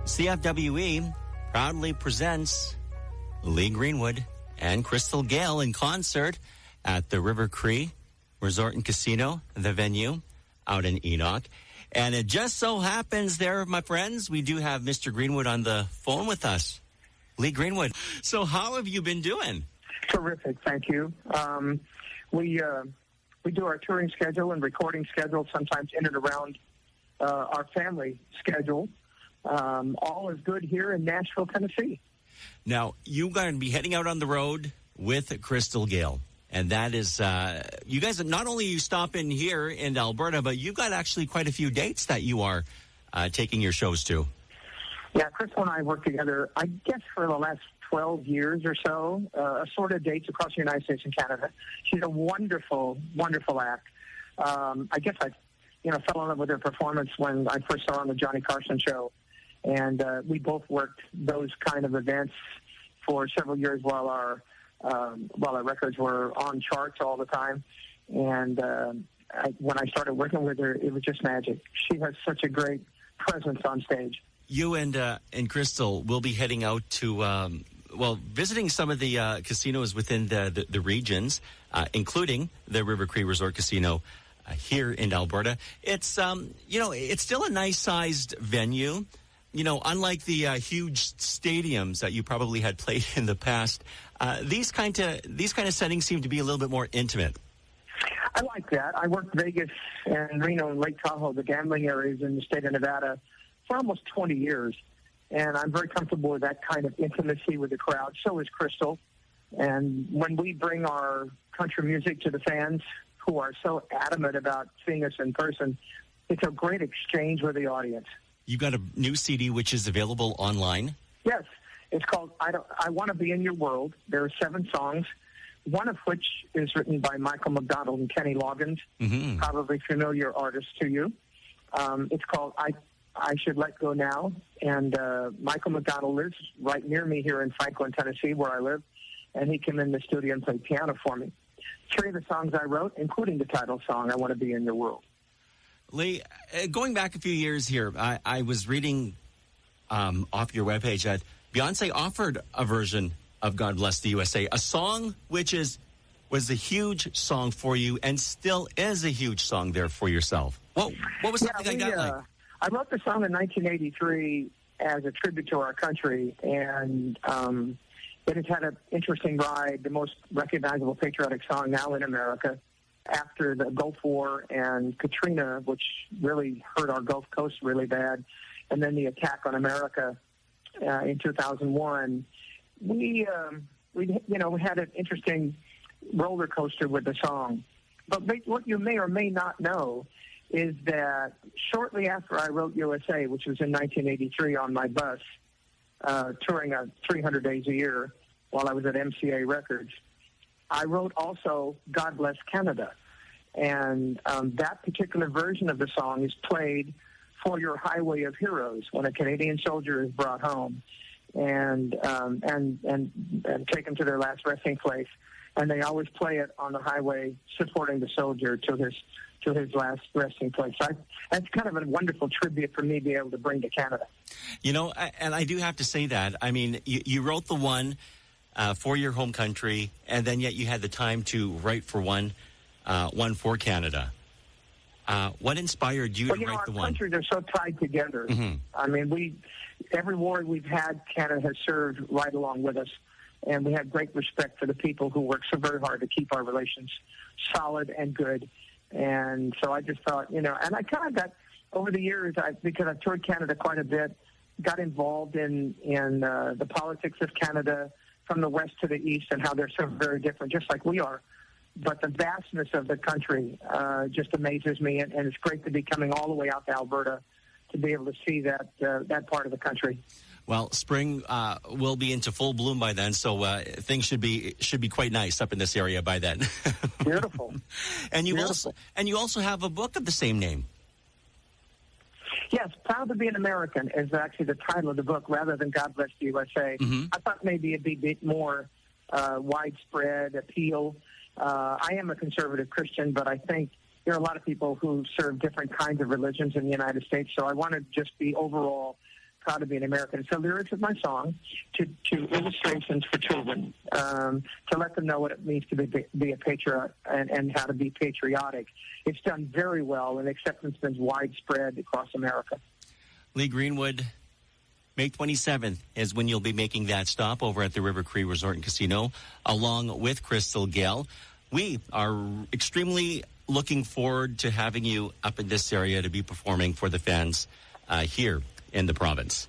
CFWE proudly presents Lee Greenwood and Crystal Gayle in concert at the River Cree Resort and Casino, the venue out in Enoch. And it just so happens there, my friends, we do have Mr. Greenwood on the phone with us. Lee Greenwood. So how have you been doing? Terrific, thank you. We do our touring schedule and recording schedule sometimes in and around our family schedule. All is good here in Nashville, Tennessee. Now, you're going to be heading out on the road with Crystal Gayle. And that is, you guys, not only you stop in here in Alberta, but you've got actually quite a few dates that you are taking your shows to. Yeah, Crystal and I worked together, I guess, for the last 12 years or so, assorted dates across the United States and Canada. She's a wonderful, wonderful act. I guess I fell in love with her performance when I first saw her on the Johnny Carson show. And we both worked those kind of events for several years while our records were on charts all the time. And when I started working with her, it was just magic. She has such a great presence on stage. You and Crystal will be heading out to, visiting some of the casinos within the regions, including the River Cree Resort Casino here in Alberta. It's, it's still a nice-sized venue. You know, unlike the huge stadiums that you probably had played in the past, these kind of settings seem to be a little bit more intimate. I like that. I worked Vegas and Reno and Lake Tahoe, the gambling areas in the state of Nevada, for almost 20 years. And I'm very comfortable with that kind of intimacy with the crowd. So is Crystal. And when we bring our country music to the fans who are so adamant about seeing us in person, it's a great exchange with the audience. You got a new CD which is available online? Yes. It's called I Want to Be in Your World. There are 7 songs, one of which is written by Michael McDonald and Kenny Loggins, probably familiar artists to you. It's called I Should Let Go Now. And Michael McDonald lives right near me here in Franklin, Tennessee, where I live. And he came in the studio and played piano for me. 3 of the songs I wrote, including the title song, I Want to Be in Your World. Lee, going back a few years here, I was reading off your webpage that Beyonce offered a version of God Bless the USA, a song which was a huge song for you and still is a huge song there for yourself. What was something I got like? I wrote the song in 1983 as a tribute to our country, and it has had an interesting ride, the most recognizable patriotic song now in America. After the Gulf War and Katrina, which really hurt our Gulf Coast really bad, and then the attack on America in 2001, we had an interesting roller coaster with the song. But what you may or may not know is that shortly after I wrote USA, which was in 1983 on my bus, touring 300 days a year while I was at MCA Records, I wrote also God Bless Canada. And that particular version of the song is played for your Highway of Heroes when a Canadian soldier is brought home and taken to their last resting place. And they always play it on the highway supporting the soldier to his last resting place. That's kind of a wonderful tribute for me to be able to bring to Canada. You know, and I do have to say that. I mean, you wrote the one for your home country, and then yet you had the time to write for one for Canada. What inspired you to write the one? Our countries are so tied together. Mm-hmm. I mean, every war we've had, Canada has served right along with us, and we have great respect for the people who work so very hard to keep our relations solid and good. And so I just thought, and I kind of got, over the years, because I've toured Canada quite a bit, got involved in the politics of Canada from the west to the east and how they're so very different, just like we are. But the vastness of the country just amazes me, and it's great to be coming all the way out to Alberta to be able to see that part of the country. Well, spring will be into full bloom by then, so things should be quite nice up in this area by then. Beautiful. And you also have a book of the same name. Yes, Proud to be an American is actually the title of the book rather than God Bless the USA. Mm-hmm. I thought maybe it'd be a bit more widespread appeal. I am a conservative Christian, but I think there are a lot of people who serve different kinds of religions in the United States, so I want to just be overall proud to be an American. It's the lyrics of my song to illustrations for children to let them know what it means to be a patriot and how to be patriotic. It's done very well, and acceptance has been widespread across America. Lee Greenwood, May 27th is when you'll be making that stop over at the River Cree Resort and Casino, along with Crystal Gayle. We are extremely looking forward to having you up in this area to be performing for the fans here in the province.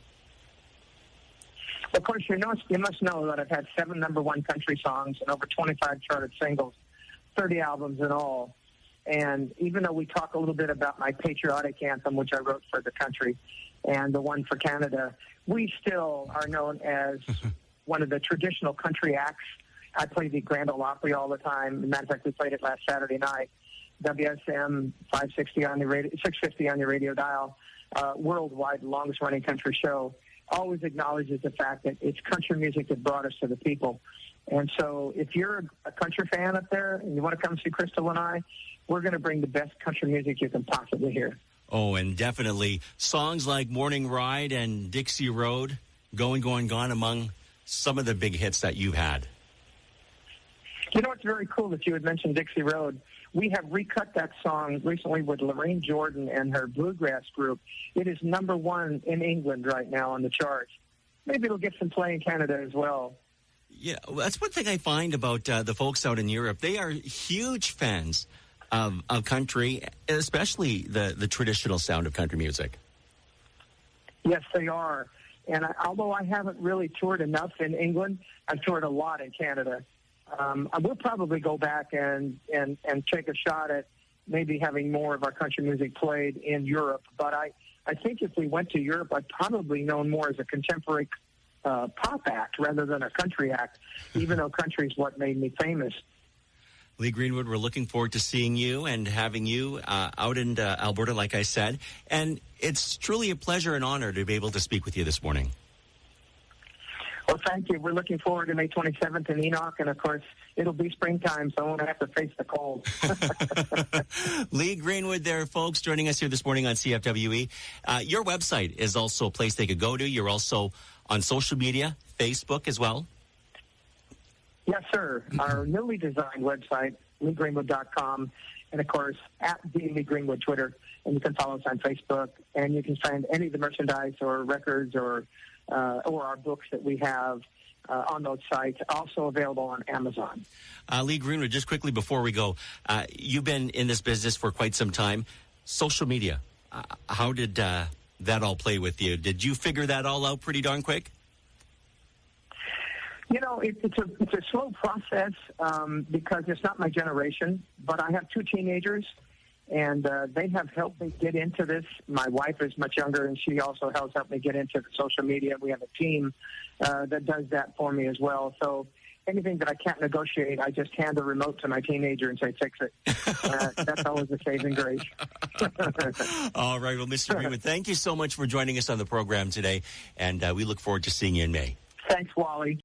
Of course, you must know that I've had 7 number-1 country songs and over 25 charted singles, 30 albums in all. And even though we talk a little bit about my patriotic anthem, which I wrote for the country, and the one for Canada, we still are known as one of the traditional country acts. I play the Grand Ole Opry all the time. As a matter of fact, we played it last Saturday night. WSM 560 on the radio, 650 on your radio dial. Worldwide, longest-running country show. Always acknowledges the fact that it's country music that brought us to the people. And so if you're a country fan up there and you want to come see Crystal and I, we're going to bring the best country music you can possibly hear. Oh, and definitely songs like Morning Ride and Dixie Road, Going, Going, Gone among some of the big hits that you've had. You know, it's very cool that you had mentioned Dixie Road. We have recut that song recently with Lorraine Jordan and her bluegrass group. It is number 1 in England right now on the charts. Maybe it'll get some play in Canada as well. Yeah, well, that's one thing I find about the folks out in Europe. They are huge fans of country, especially the traditional sound of country music. Yes, they are. And although I haven't really toured enough in England, I've toured a lot in Canada. We'll probably go back and take a shot at maybe having more of our country music played in Europe. But I think if we went to Europe, I'd probably known more as a contemporary pop act rather than a country act, even though country is what made me famous. Lee Greenwood, we're looking forward to seeing you and having you out in Alberta, like I said. And it's truly a pleasure and honor to be able to speak with you this morning. Well, thank you. We're looking forward to May 27th in Enoch, and, of course, it'll be springtime, so I won't have to face the cold. Lee Greenwood there, folks, joining us here this morning on CFWE. Your website is also a place they could go to. You're also on social media, Facebook as well. Yes, sir. Our newly designed website, LeeGreenwood.com, and, of course, at the Lee Greenwood Twitter. And you can follow us on Facebook, and you can find any of the merchandise or records or our books that we have on those sites, also available on Amazon. Lee Greenwood, just quickly before we go, you've been in this business for quite some time. Social media, how did that all play with you? Did you figure that all out pretty darn quick? You know, it's a slow process because it's not my generation, but I have 2 teenagers, and they have helped me get into this. My wife is much younger, and she also has helped me get into the social media. We have a team that does that for me as well. So anything that I can't negotiate, I just hand the remote to my teenager and say, fix it. That's always a saving grace. All right. Well, Mr. Greenwood, thank you so much for joining us on the program today, and we look forward to seeing you in May. Thanks, Wally.